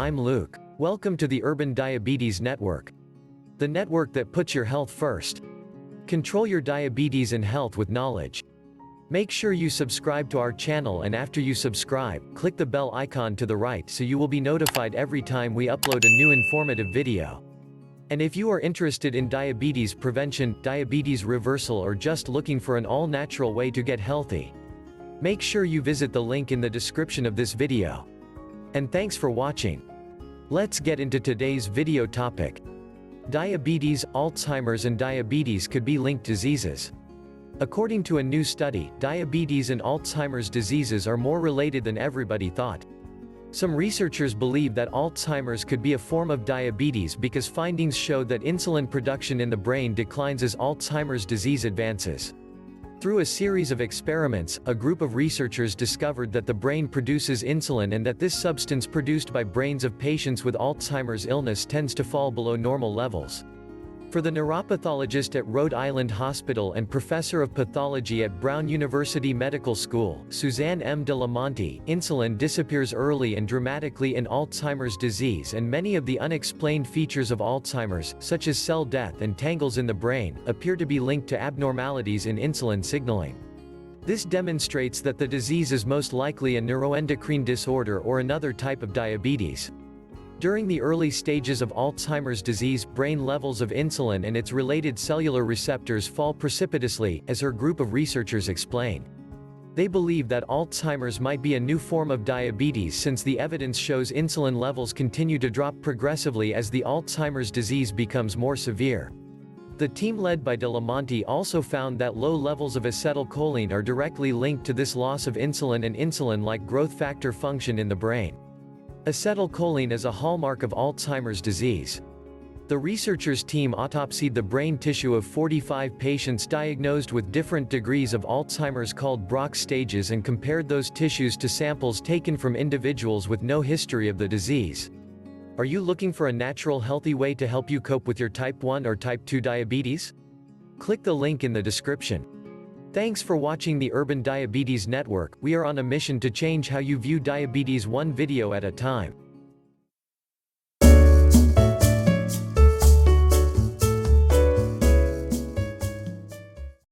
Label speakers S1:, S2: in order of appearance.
S1: I'm Luke. Welcome to the Urban Diabetes Network, the network that puts your health first. Control your diabetes and health with knowledge. Make sure you subscribe to our channel, and after you subscribe, click the bell icon to the right so you will be notified every time we upload a new informative video. And if you are interested in diabetes prevention, diabetes reversal, or just looking for an all-natural way to get healthy, make sure you visit the link in the description of this video. And thanks for watching. Let's get into today's video topic. Diabetes, Alzheimer's and diabetes could be linked diseases. According to a new study, diabetes and Alzheimer's diseases are more related than everybody thought. Some researchers believe that Alzheimer's could be a form of diabetes because findings showed that insulin production in the brain declines as Alzheimer's disease advances. Through a series of experiments, a group of researchers discovered that the brain produces insulin and that this substance produced by brains of patients with Alzheimer's illness tends to fall below normal levels. For the neuropathologist at Rhode Island Hospital and professor of pathology at Brown University Medical School, Suzanne M. de la Monte, insulin disappears early and dramatically in Alzheimer's disease, and many of the unexplained features of Alzheimer's, such as cell death and tangles in the brain, appear to be linked to abnormalities in insulin signaling. This demonstrates that the disease is most likely a neuroendocrine disorder or another type of diabetes. During the early stages of Alzheimer's disease, brain levels of insulin and its related cellular receptors fall precipitously, as her group of researchers explained. They believe that Alzheimer's might be a new form of diabetes since the evidence shows insulin levels continue to drop progressively as the Alzheimer's disease becomes more severe. The team led by de la Monte also found that low levels of acetylcholine are directly linked to this loss of insulin and insulin-like growth factor function in the brain. Acetylcholine is a hallmark of Alzheimer's disease. The researchers' team autopsied the brain tissue of 45 patients diagnosed with different degrees of Alzheimer's called Braak stages and compared those tissues to samples taken from individuals with no history of the disease. Are you looking for a natural, healthy way to help you cope with your type 1 or type 2 diabetes? Click the link in the description. Thanks for watching the Urban Diabetes Network. We are on a mission to change how you view diabetes one video at a time.